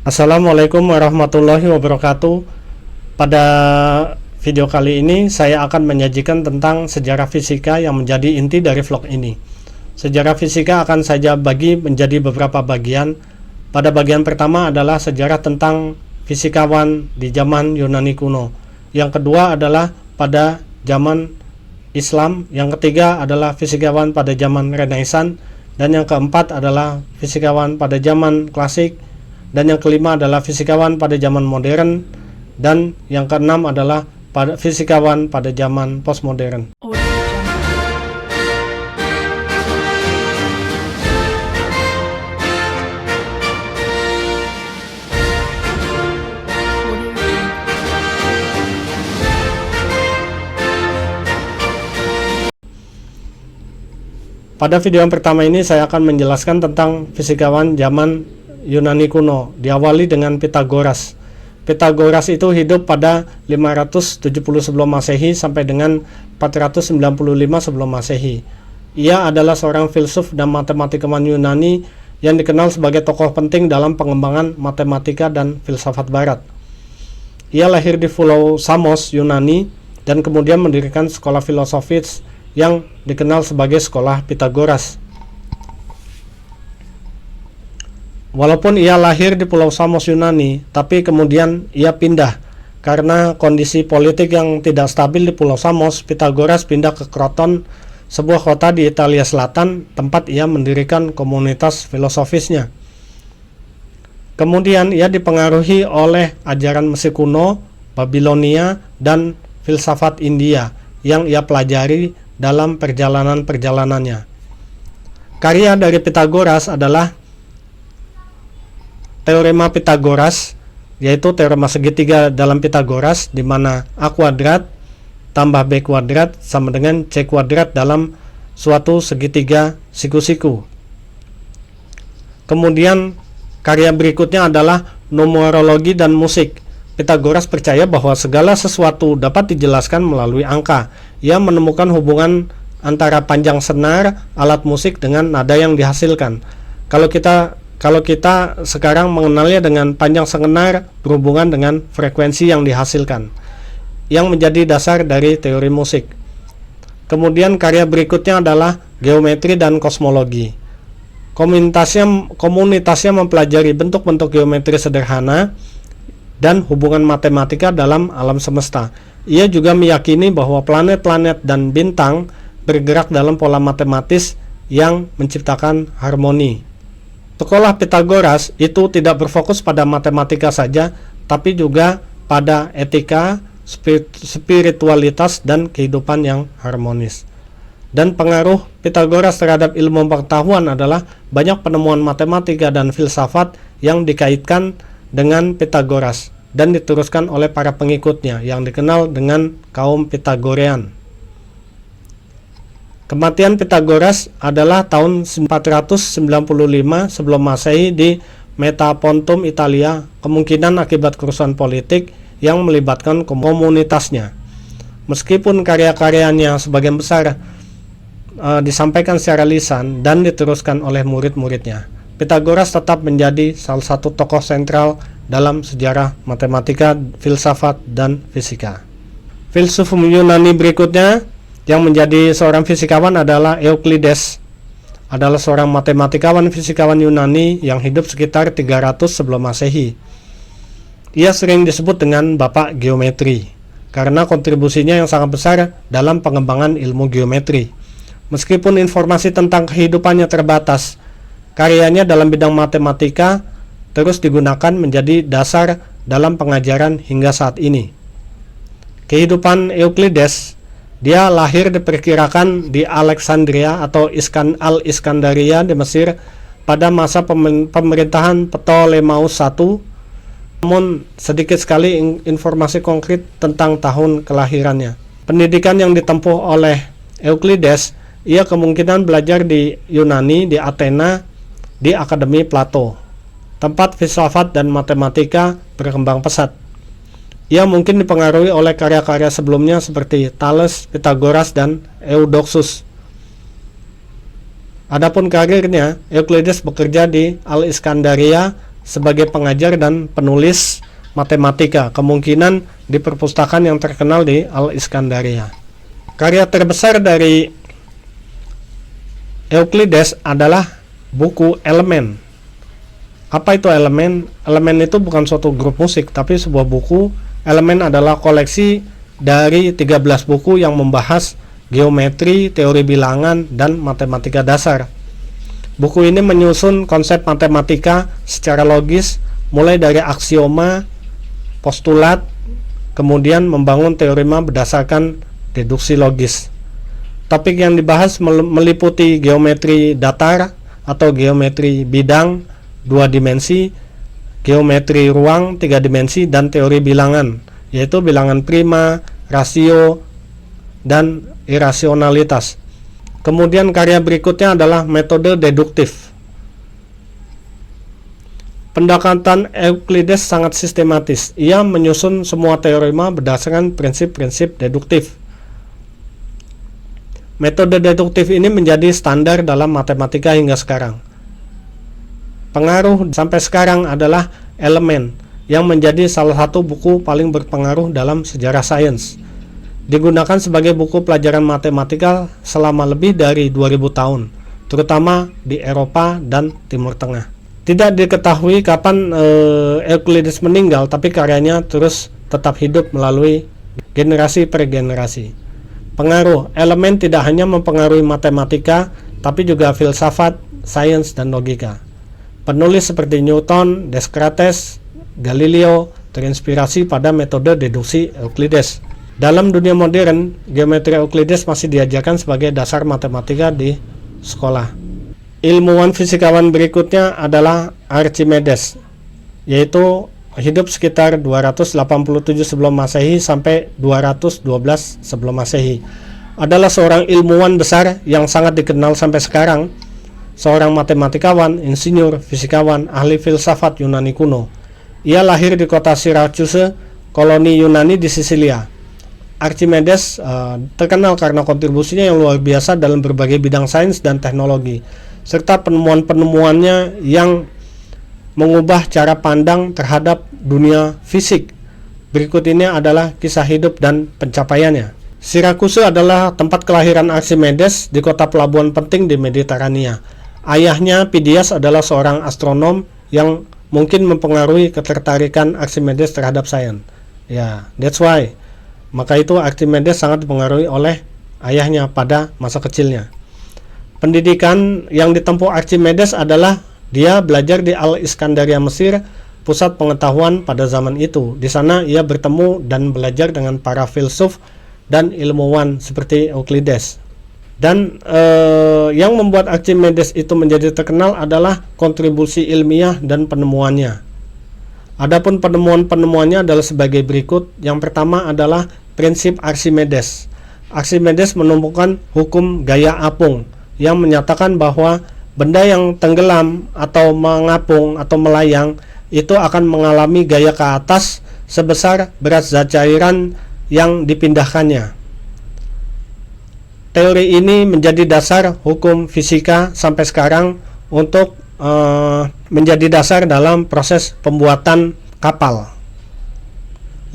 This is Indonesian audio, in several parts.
Assalamualaikum warahmatullahi wabarakatuh. Pada video kali ini saya akan menyajikan tentang sejarah fisika yang menjadi inti dari vlog ini. Sejarah fisika akan saya bagi menjadi beberapa bagian. Pada bagian pertama adalah sejarah tentang fisikawan di zaman Yunani kuno. Yang kedua adalah pada zaman Islam. Yang ketiga adalah fisikawan pada zaman Renaissance. Dan yang keempat adalah fisikawan pada zaman klasik. Dan yang kelima adalah fisikawan pada zaman modern, dan yang keenam adalah fisikawan pada zaman postmodern. Pada video yang pertama ini saya akan menjelaskan tentang fisikawan zaman Yunani kuno, diawali dengan Pythagoras. Pythagoras itu hidup pada 570 sebelum Masehi sampai dengan 495 sebelum Masehi. Ia adalah seorang filsuf dan matematikawan Yunani yang dikenal sebagai tokoh penting dalam pengembangan matematika dan filsafat barat. Ia lahir di Pulau Samos, Yunani, dan kemudian mendirikan sekolah filosofis yang dikenal sebagai sekolah Pythagoras. Walaupun ia lahir di Pulau Samos, Yunani, tapi kemudian ia pindah karena kondisi politik yang tidak stabil di Pulau Samos. Pythagoras pindah ke Kroton, sebuah kota di Italia Selatan, tempat ia mendirikan komunitas filosofisnya. Kemudian ia dipengaruhi oleh ajaran Mesir kuno, Babilonia, dan filsafat India yang ia pelajari dalam perjalanan-perjalanannya. Karya dari Pythagoras adalah Teorema Pythagoras, yaitu teorema segitiga dalam Pythagoras, di mana A kuadrat tambah B kuadrat sama dengan C kuadrat dalam suatu segitiga siku-siku. Kemudian karya berikutnya adalah numerologi dan musik. Pythagoras percaya bahwa segala sesuatu dapat dijelaskan melalui angka. Ia menemukan hubungan antara panjang senar alat musik dengan nada yang dihasilkan. Kalau kita sekarang mengenalnya dengan panjang senar berhubungan dengan frekuensi yang dihasilkan, yang menjadi dasar dari teori musik. Kemudian karya berikutnya adalah geometri dan kosmologi. Komunitasnya mempelajari bentuk-bentuk geometri sederhana dan hubungan matematika dalam alam semesta. Ia juga meyakini bahwa planet-planet dan bintang bergerak dalam pola matematis yang menciptakan harmoni. Sekolah Pythagoras itu tidak berfokus pada matematika saja, tapi juga pada etika, spiritualitas, dan kehidupan yang harmonis. Dan pengaruh Pythagoras terhadap ilmu pengetahuan adalah banyak penemuan matematika dan filsafat yang dikaitkan dengan Pythagoras dan diteruskan oleh para pengikutnya yang dikenal dengan kaum Pythagorean. Kematian Pythagoras adalah tahun 495 sebelum Masehi di Metapontum, Italia, kemungkinan akibat kerusuhan politik yang melibatkan komunitasnya. Meskipun karya-karyanya sebagian besar disampaikan secara lisan dan diteruskan oleh murid-muridnya, Pythagoras tetap menjadi salah satu tokoh sentral dalam sejarah matematika, filsafat, dan fisika. Filsuf Yunani berikutnya yang menjadi seorang fisikawan adalah Euclides. Adalah seorang matematikawan fisikawan Yunani yang hidup sekitar 300 sebelum Masehi. Ia sering disebut dengan Bapak Geometri karena kontribusinya yang sangat besar dalam pengembangan ilmu geometri. Meskipun informasi tentang kehidupannya terbatas, karyanya dalam bidang matematika terus digunakan menjadi dasar dalam pengajaran hingga saat ini. Kehidupan Euclides. Dia lahir diperkirakan di Alexandria atau Al-Iskandaria di Mesir pada masa pemerintahan Ptolemeus I. Namun sedikit sekali informasi konkret tentang tahun kelahirannya. Pendidikan yang ditempuh oleh Euclides, ia kemungkinan belajar di Yunani, di Athena, di Akademi Plato, tempat filsafat dan matematika berkembang pesat. Ia mungkin dipengaruhi oleh karya-karya sebelumnya seperti Thales, Pythagoras, dan Eudoxus. Adapun karirnya, Euclides bekerja di Al-Iskandaria sebagai pengajar dan penulis matematika, kemungkinan di perpustakaan yang terkenal di Al-Iskandaria. Karya terbesar dari Euclides adalah buku Elemen. Apa itu Elemen? Elemen itu bukan suatu grup musik, tapi sebuah buku. Elemen adalah koleksi dari 13 buku yang membahas geometri, teori bilangan, dan matematika dasar. Buku ini menyusun konsep matematika secara logis, mulai dari aksioma, postulat, kemudian membangun teorema berdasarkan deduksi logis. Topik yang dibahas meliputi geometri datar atau geometri bidang 2 dimensi, geometri ruang 3 dimensi, dan teori bilangan, yaitu bilangan prima, rasio, dan irasionalitas. Kemudian karya berikutnya adalah metode deduktif. Pendekatan Euclides sangat sistematis. Ia menyusun semua teorema berdasarkan prinsip-prinsip deduktif. Metode deduktif ini menjadi standar dalam matematika hingga sekarang. Pengaruh sampai sekarang adalah Elemen, yang menjadi salah satu buku paling berpengaruh dalam sejarah sains. Digunakan sebagai buku pelajaran matematika selama lebih dari 2000 tahun, terutama di Eropa dan Timur Tengah. Tidak diketahui kapan Euclides meninggal, tapi karyanya terus tetap hidup melalui generasi per generasi. Pengaruh Elemen tidak hanya mempengaruhi matematika, tapi juga filsafat, sains, dan logika. Penulis seperti Newton, Descartes, Galileo terinspirasi pada metode deduksi Euclides. Dalam dunia modern, geometri Euclides masih diajarkan sebagai dasar matematika di sekolah. Ilmuwan fisikawan berikutnya adalah Archimedes, yaitu hidup sekitar 287 sebelum Masehi sampai 212 sebelum Masehi. Adalah seorang ilmuwan besar yang sangat dikenal sampai sekarang, seorang matematikawan, insinyur, fisikawan, ahli filsafat Yunani kuno. Ia lahir di kota Syracuse, koloni Yunani di Sisilia. Archimedes terkenal karena kontribusinya yang luar biasa dalam berbagai bidang sains dan teknologi, serta penemuan-penemuannya yang mengubah cara pandang terhadap dunia fisik. Berikut ini adalah kisah hidup dan pencapaiannya. Syracuse adalah tempat kelahiran Archimedes di kota pelabuhan penting di Mediterania. Ayahnya Phidias adalah seorang astronom yang mungkin mempengaruhi ketertarikan Archimedes terhadap sains. Ya, that's why. Maka itu Archimedes sangat dipengaruhi oleh ayahnya pada masa kecilnya. Pendidikan yang ditempuh Archimedes adalah dia belajar di Al-Iskandaria, Mesir, pusat pengetahuan pada zaman itu. Di sana ia bertemu dan belajar dengan para filsuf dan ilmuwan seperti Euclides. Dan yang membuat Archimedes itu menjadi terkenal adalah kontribusi ilmiah dan penemuannya. Adapun penemuan-penemuannya adalah sebagai berikut. Yang pertama adalah prinsip Archimedes. Archimedes menemukan hukum gaya apung yang menyatakan bahwa benda yang tenggelam atau mengapung atau melayang itu akan mengalami gaya ke atas sebesar berat zat cairan yang dipindahkannya. Teori ini menjadi dasar hukum fisika sampai sekarang untuk menjadi dasar dalam proses pembuatan kapal.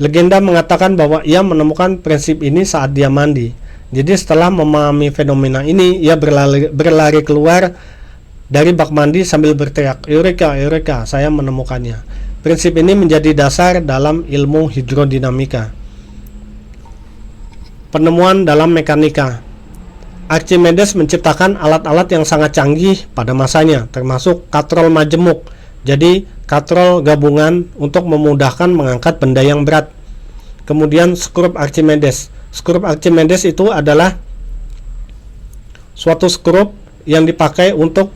Legenda mengatakan bahwa ia menemukan prinsip ini saat dia mandi. Jadi setelah memahami fenomena ini, ia berlari keluar dari bak mandi sambil berteriak, "Eureka, Eureka, saya menemukannya." Prinsip ini menjadi dasar dalam ilmu hidrodinamika. Penemuan dalam mekanika. Archimedes menciptakan alat-alat yang sangat canggih pada masanya, termasuk katrol majemuk. Jadi katrol gabungan untuk memudahkan mengangkat benda yang berat. Kemudian skrup Archimedes. Skrup Archimedes itu adalah suatu skrup yang dipakai untuk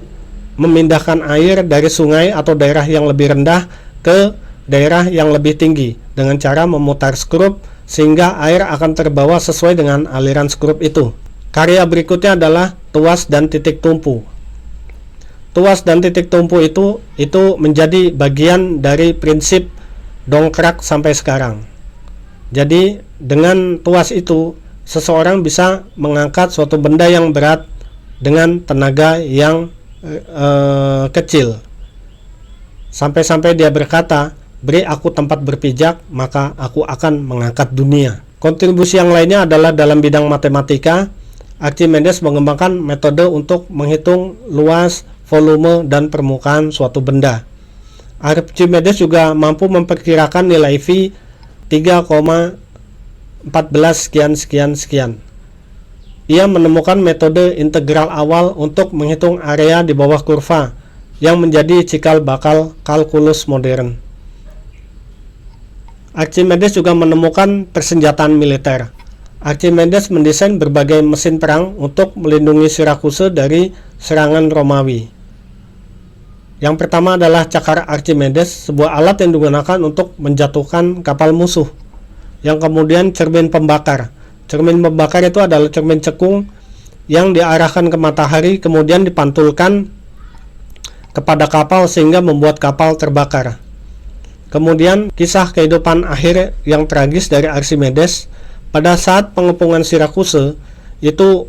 memindahkan air dari sungai atau daerah yang lebih rendah ke daerah yang lebih tinggi dengan cara memutar skrup sehingga air akan terbawa sesuai dengan aliran skrup itu. Karya berikutnya adalah tuas dan titik tumpu. Tuas dan titik tumpu itu menjadi bagian dari prinsip dongkrak sampai sekarang. Jadi dengan tuas itu seseorang bisa mengangkat suatu benda yang berat dengan tenaga yang kecil. Sampai-sampai dia berkata, "Beri aku tempat berpijak, maka aku akan mengangkat dunia." Kontribusi yang lainnya adalah dalam bidang matematika. Archimedes mengembangkan metode untuk menghitung luas, volume, dan permukaan suatu benda. Archimedes juga mampu memperkirakan nilai V 3,14 sekian. Ia menemukan metode integral awal untuk menghitung area di bawah kurva, yang menjadi cikal bakal kalkulus modern. Archimedes juga menemukan persenjataan militer. Archimedes mendesain berbagai mesin perang untuk melindungi Syrakusa dari serangan Romawi. Yang pertama adalah cakar Archimedes, sebuah alat yang digunakan untuk menjatuhkan kapal musuh. Yang kemudian cermin pembakar. Cermin pembakar itu adalah cermin cekung yang diarahkan ke matahari, kemudian dipantulkan kepada kapal sehingga membuat kapal terbakar. Kemudian kisah kehidupan akhir yang tragis dari Archimedes. Pada saat pengepungan Syrakusa, itu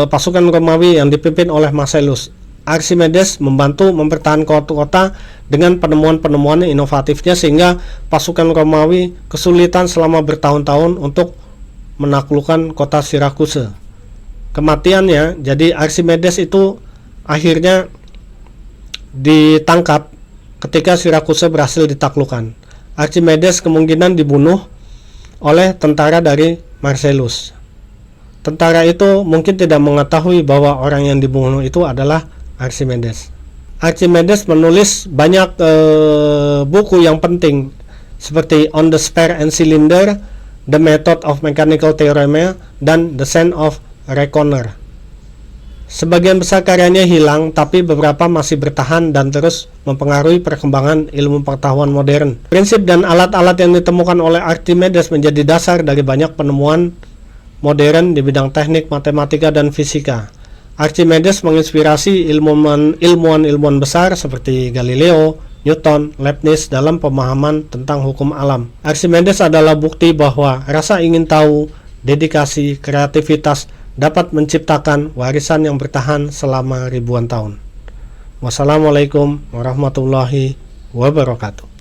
pasukan Romawi yang dipimpin oleh Marcellus. Archimedes membantu mempertahankan kota dengan penemuan-penemuan inovatifnya, sehingga pasukan Romawi kesulitan selama bertahun-tahun untuk menaklukkan kota Syrakusa. Kematiannya, jadi Archimedes itu akhirnya ditangkap ketika Syrakusa berhasil ditaklukkan. Archimedes kemungkinan dibunuh oleh tentara dari Marcellus. Tentara itu mungkin tidak mengetahui bahwa orang yang dibunuh itu adalah Archimedes. Archimedes menulis banyak buku yang penting seperti On the Sphere and Cylinder, The Method of Mechanical Theorem, dan The Sense of Reckoner. Sebagian besar karyanya hilang, tapi beberapa masih bertahan dan terus mempengaruhi perkembangan ilmu pengetahuan modern. Prinsip dan alat-alat yang ditemukan oleh Archimedes menjadi dasar dari banyak penemuan modern di bidang teknik, matematika, dan fisika. Archimedes menginspirasi ilmuwan-ilmuwan besar seperti Galileo, Newton, Leibniz dalam pemahaman tentang hukum alam. Archimedes adalah bukti bahwa rasa ingin tahu, dedikasi, kreativitas dapat menciptakan warisan yang bertahan selama ribuan tahun. Wassalamualaikum warahmatullahi wabarakatuh.